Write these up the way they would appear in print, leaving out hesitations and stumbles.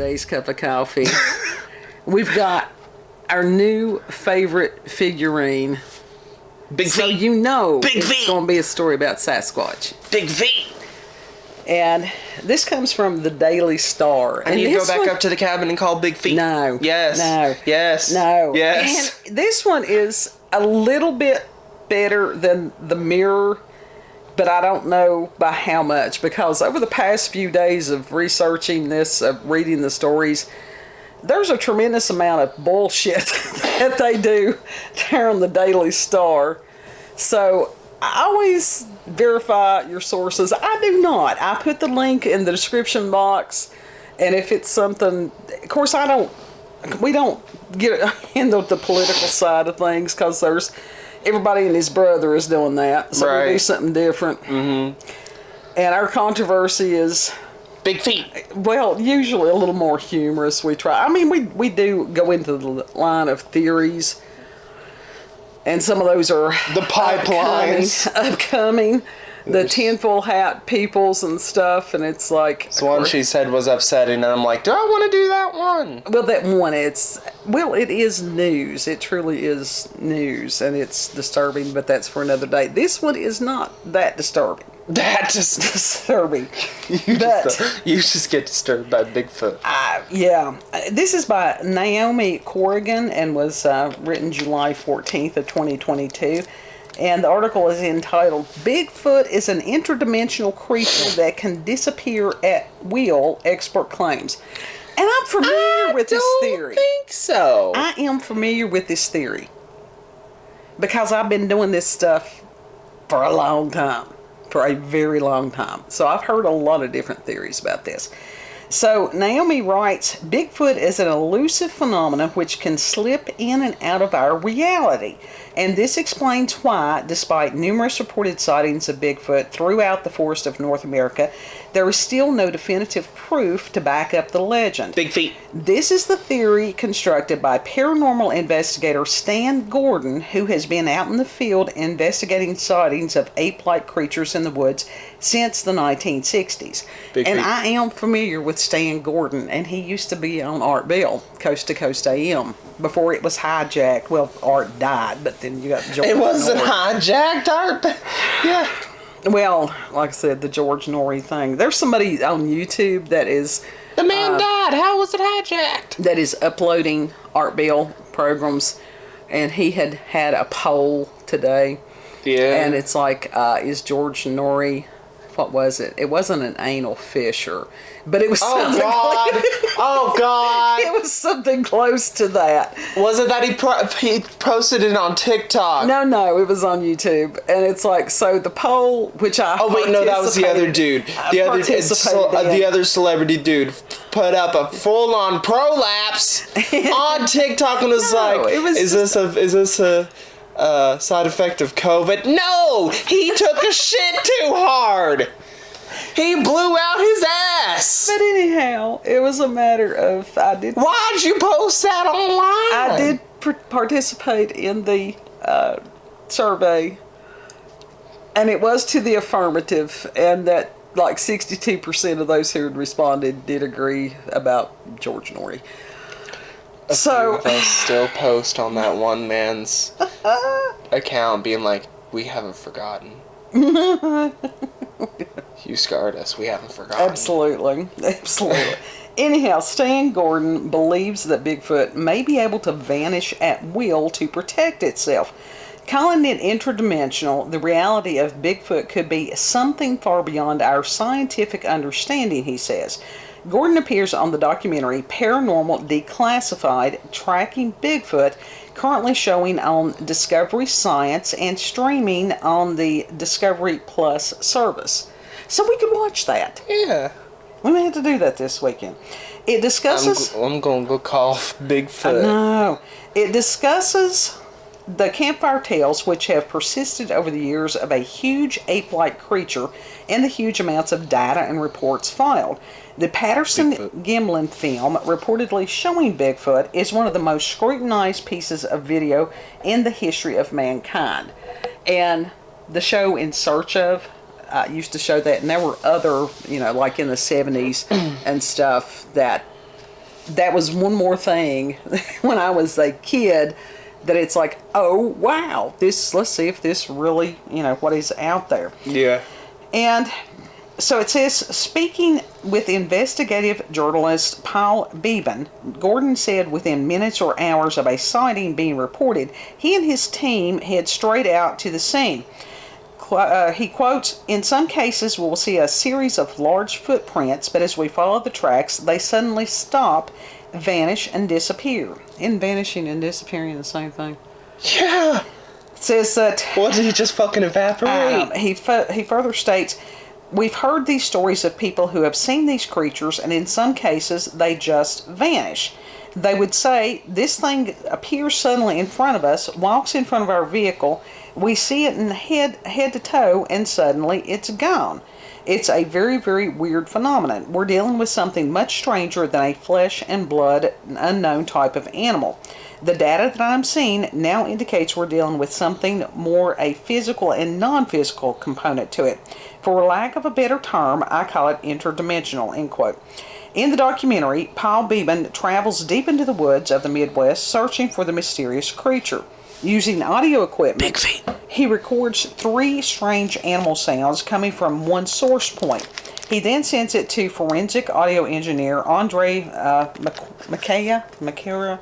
today's cup of coffee. We've got our new favorite figurine. Big so feet. You know Big it's feet. going to be a story about Sasquatch. Big feet. And this comes from the Daily Star. I need to go back up to the cabin and call Big Feet. No. Yes. No. Yes. No. Yes. And this one is a little bit better than the mirror, but I don't know by how much, because over the past few days of researching this, reading the stories, there's a tremendous amount of bullshit that they do there on the Daily Star. So I always verify your sources. I do not. I put the link in the description box, and if it's something, of course we don't get into the political side of things, because there's everybody and his brother is doing that, so right. We do something different. Mm-hmm. And our controversy is Big Feet. Well, usually a little more humorous. We try. I mean, we do go into the line of theories, and some of those are the pipelines upcoming. The tinfoil hat peoples and stuff, and it's like... So one she said was upsetting, and I'm like, do I want to do that one? Well, that one, it is news. It truly is news, and it's disturbing, but that's for another day. This one is not that disturbing. That just disturbing. You just get disturbed by Bigfoot. Yeah. This is by Naomi Corrigan and was written July 14th of 2022. And the article is entitled, Bigfoot is an interdimensional creature that can disappear at will, expert claims. And I'm familiar with this theory. I don't think so. I am familiar with this theory, because I've been doing this stuff for a long time. For a very long time. So I've heard a lot of different theories about this. So Naomi writes, Bigfoot is an elusive phenomenon which can slip in and out of our reality. And this explains why, despite numerous reported sightings of Bigfoot throughout the forest of North America, there is still no definitive proof to back up the legend. Big Feet. This is the theory constructed by paranormal investigator Stan Gordon, who has been out in the field investigating sightings of ape-like creatures in the woods since the 1960s. And I am familiar with Stan Gordon, and he used to be on Art Bell, Coast to Coast AM, before it was hijacked. Well, Art died, but then you got George. It wasn't hijacked, Art. Yeah. Well, like I said, the George Norrie thing. There's somebody on YouTube that is... The man died. How was it hijacked? That is uploading Art Bell programs, and he had a poll today. Yeah. And it's like, is George Norrie... What was it? It wasn't an anal fisher, but it was something. God! Oh God! It was something close to that. Was it that he posted it on TikTok? No, it was on YouTube, and it's like, so the poll, which I that was the other dude. The other celebrity dude put up a full-on prolapse on TikTok and was is this a side effect of COVID? No! He took a shit too hard! He blew out his ass! But anyhow, it was a matter of... Why'd you post that online? I did participate in the survey, and it was to the affirmative, and that like 62% of those who had responded did agree about George Norrie. So of us still post on that one man's account being like, we haven't forgotten. You scarred us. We haven't forgotten. Absolutely. Anyhow, Stan Gordon believes that Bigfoot may be able to vanish at will to protect itself. Calling it interdimensional, the reality of Bigfoot could be something far beyond our scientific understanding, he says. Gordon appears on the documentary Paranormal Declassified, Tracking Bigfoot, currently showing on Discovery Science and streaming on the Discovery Plus service. So we can watch that. Yeah. We may have to do that this weekend. It discusses... I'm going to go call Bigfoot. No. It discusses the campfire tales which have persisted over the years of a huge ape-like creature and the huge amounts of data and reports filed. The Patterson-Gimlin film reportedly showing Bigfoot is one of the most scrutinized pieces of video in the history of mankind. And the show In Search Of used to show that, and there were other, like in the 70s and stuff, that that was one more thing when I was a kid that it's like, oh, wow, let's see if this really, what is out there. Yeah. And so it says, speaking with investigative journalist Paul Beeben, Gordon said within minutes or hours of a sighting being reported, he and his team head straight out to the scene. He quotes, in some cases we'll see a series of large footprints, but as we follow the tracks, they suddenly stop, vanish, and disappear. Isn't vanishing and disappearing the same thing? Yeah. It says that... What, did he just fucking evaporate? He further states, we've heard these stories of people who have seen these creatures, and in some cases, they just vanish. They would say, this thing appears suddenly in front of us, walks in front of our vehicle, we see it in head to toe, and suddenly it's gone. It's a very, very weird phenomenon. We're dealing with something much stranger than a flesh and blood unknown type of animal. The data that I'm seeing now indicates we're dealing with something more a physical and non-physical component to it. For lack of a better term, I call it interdimensional, end quote. In the documentary, Paul Beeben travels deep into the woods of the Midwest searching for the mysterious creature. Using audio equipment, Bigfoot. He records 3 strange animal sounds coming from one source point. He then sends it to forensic audio engineer Andre Makera,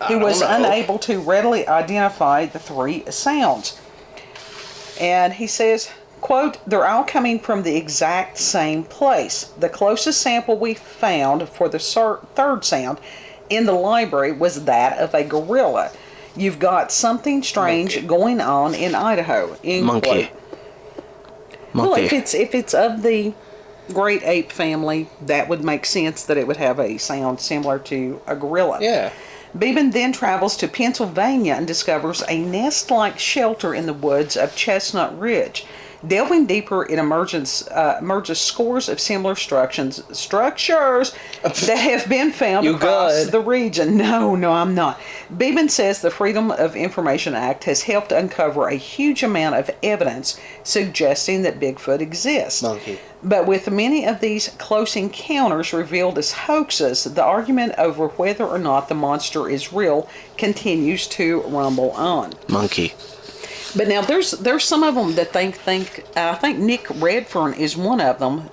who was unable to readily identify the 3 sounds. And he says, quote, they're all coming from the exact same place. The closest sample we found for the third sound in the library was that of a gorilla. You've got something strange going on in Idaho. Monkey. Well, if it's of the great ape family, that would make sense that it would have a sound similar to a gorilla. Yeah. Beeben then travels to Pennsylvania and discovers a nest-like shelter in the woods of Chestnut Ridge. Delving deeper, it emerges scores of similar structures that have been found across the region. No, I'm not. Beeben says the Freedom of Information Act has helped uncover a huge amount of evidence suggesting that Bigfoot exists. Monkey. But with many of these close encounters revealed as hoaxes, the argument over whether or not the monster is real continues to rumble on. Monkey. But now there's some of them that think I think Nick Redfern is one of them.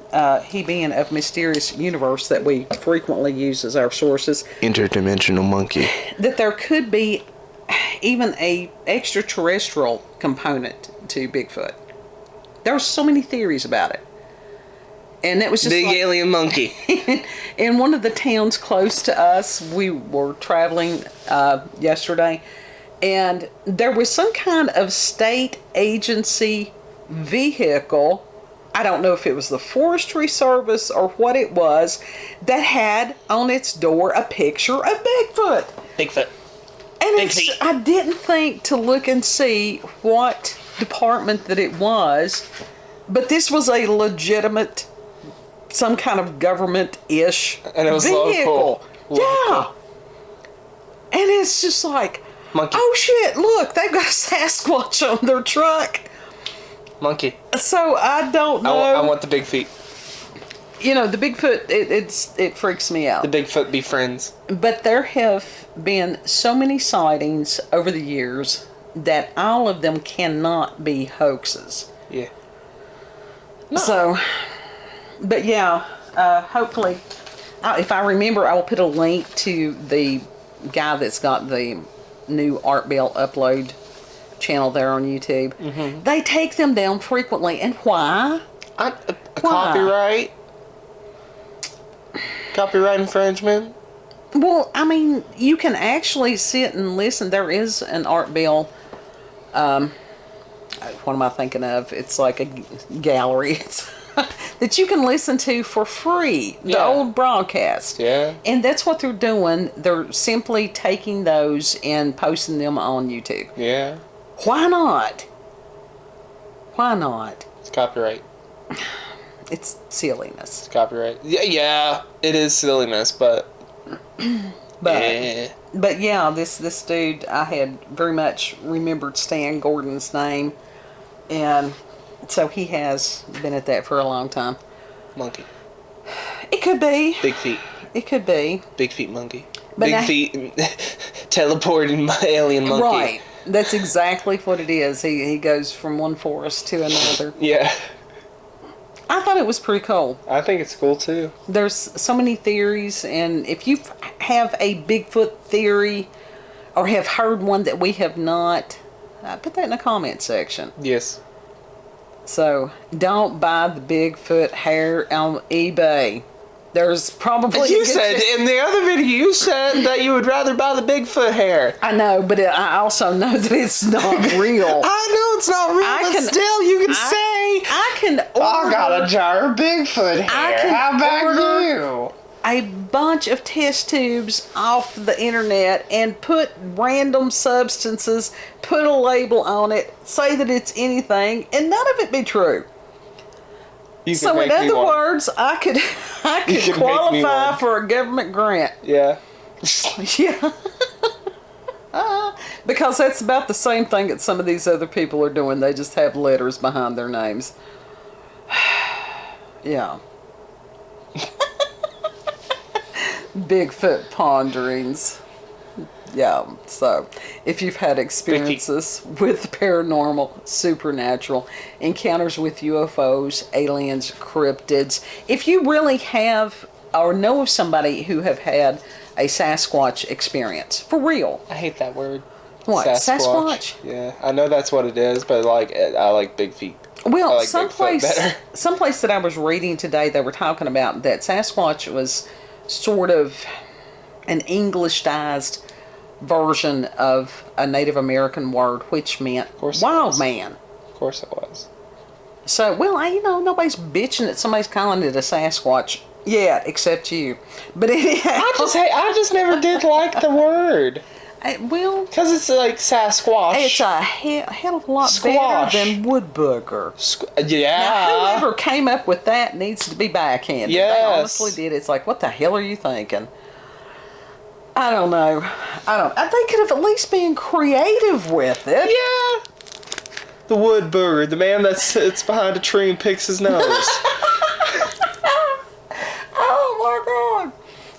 He being of Mysterious Universe that we frequently use as our sources. Interdimensional monkey. That there could be even a extraterrestrial component to Bigfoot. There are so many theories about it. And that was just big alien monkey. In one of the towns close to us, we were traveling yesterday. And there was some kind of state agency vehicle, I don't know if it was the Forestry Service or what it was, that had on its door a picture of Bigfoot. Bigfoot. And I didn't think to look and see what department that it was, but this was a legitimate, some kind of government-ish and it was vehicle. Yeah. And it's just like... Monkey. Oh shit, look, they've got a Sasquatch on their truck. Monkey. So I don't know. I want the big feet. The Bigfoot, it freaks me out. The Bigfoot be friends. But there have been so many sightings over the years that all of them cannot be hoaxes. Yeah. No. So, but yeah, hopefully, if I remember, I will put a link to the guy that's got the new Art Bell upload channel there on YouTube. Mm-hmm. They take them down frequently, and why? Why? Copyright infringement. Well, I mean, you can actually sit and listen. There is an Art Bell. What am I thinking of? It's like a gallery. That you can listen to for free, the old broadcast. Yeah. And that's what they're doing. They're simply taking those and posting them on YouTube. Yeah. Why not? Why not? It's copyright. It's silliness. It's copyright. Yeah, it is silliness, but... But yeah, this dude, I had very much remembered Stan Gordon's name, and... So he has been at that for a long time. Monkey. It could be. Big feet. It could be. Big feet monkey. Big feet teleporting my alien monkey. Right. That's exactly what it is. He goes from one forest to another. Yeah. I thought it was pretty cool. I think it's cool too. There's so many theories, and if you have a Bigfoot theory or have heard one that we have not, put that in the comment section. Yes. So, don't buy the Bigfoot hair on eBay. There's probably... You said, in the other video, you said that you would rather buy the Bigfoot hair. I know, but I also know that it's not real. I know it's not real, but still, you can say... I can order... I got a jar of Bigfoot hair. How about you? A bunch of test tubes off the internet and put random substances, put a label on it, say that it's anything, and none of it be true. So in other words, I could qualify for a government grant. Yeah. Yeah. Because that's about the same thing that some of these other people are doing. They just have letters behind their names. Yeah. Bigfoot ponderings. Yeah, so if you've had experiences with paranormal, supernatural, encounters with UFOs, aliens, cryptids, if you really have or know of somebody who have had a Sasquatch experience, for real. I hate that word. What, Sasquatch? Yeah, I know that's what it is, but I like big feet. Well, like someplace that I was reading today, they were talking about that Sasquatch was sort of an Englishized version of a Native American word, which meant wild man. Of course it was. So, well, nobody's bitching that somebody's calling it a Sasquatch yet, except you. But anyhow, I just never did like the word. Well, because it's like Sasquatch. It's a hell of a lot better than woodbugger. Yeah. Now, whoever came up with that needs to be backhanded. Yes. They honestly did. It's like, what the hell are you thinking? I don't know. They could have at least been creative with it. Yeah. The woodbugger, the man that sits behind a tree and picks his nose. Oh my God.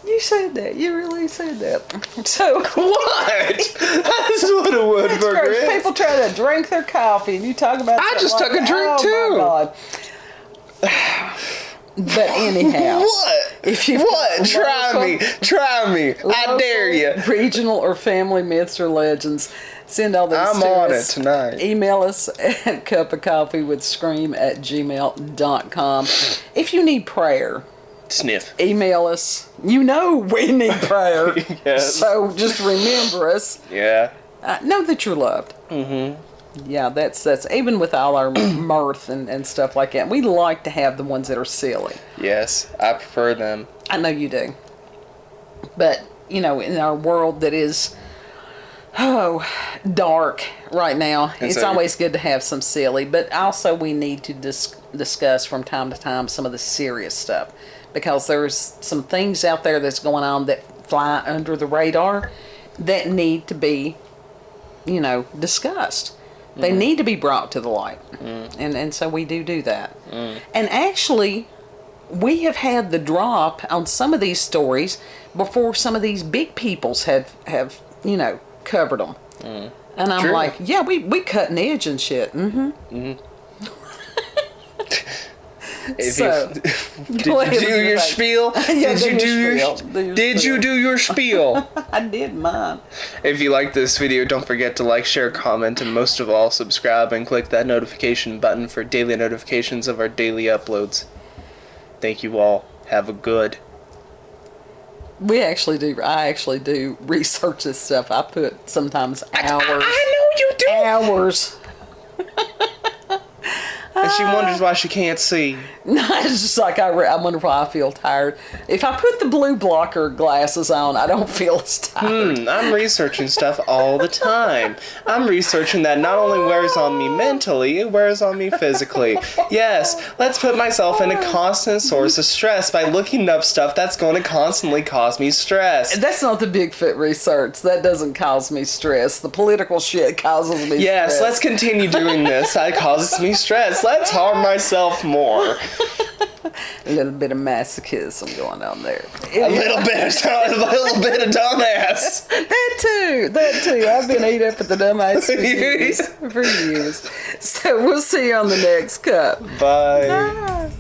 You said that. You really said that. So what? That's what a woodbugger is. People try to drink their coffee, and you talk about. I just took a drink too. My God. But anyhow, what? If you try me, I dare you. Regional or family myths or legends, send all those to us. I'm on it tonight. Email us at cupofcoffeewithscream@gmail.com. If you need prayer. Sniff. Email us. You know we need prayer. Yes. So just remember us. Yeah. Know that you're loved. Mm-hmm. Yeah, that's even with all our mirth and stuff like that. We like to have the ones that are silly. Yes, I prefer them. I know you do. But, in our world that is, dark right now, it's always good to have some silly. But also we need to discuss from time to time some of the serious stuff. Because there's some things out there that's going on that fly under the radar that need to be, discussed. They need to be brought to the light. And so we do that. And actually, we have had the drop on some of these stories before some of these big peoples have covered them. And I'm like, yeah, we cutting edge and shit. Did you do your spiel? Did you do your spiel? I did mine. If you like this video, don't forget to like, share, comment, and most of all, subscribe and click that notification button for daily notifications of our daily uploads. Thank you all. Have a good. I actually do research this stuff. I put sometimes hours. I know you do. Hours. And she wonders why she can't see. No, it's just like I wonder why I feel tired. If I put the blue blocker glasses on, I don't feel as tired. I'm researching stuff all the time. I'm researching that not only wears on me mentally, it wears on me physically. Yes, let's put myself in a constant source of stress by looking up stuff that's going to constantly cause me stress. That's not the Bigfoot research. That doesn't cause me stress. The political shit causes me stress. Yes, let's continue doing this. That causes me stress. Let's harm myself more. A little bit of masochism going on there. A little bit of dumbass. That too. I've been eating up at the dumbass for years. So we'll see you on the next cup. Bye. Bye.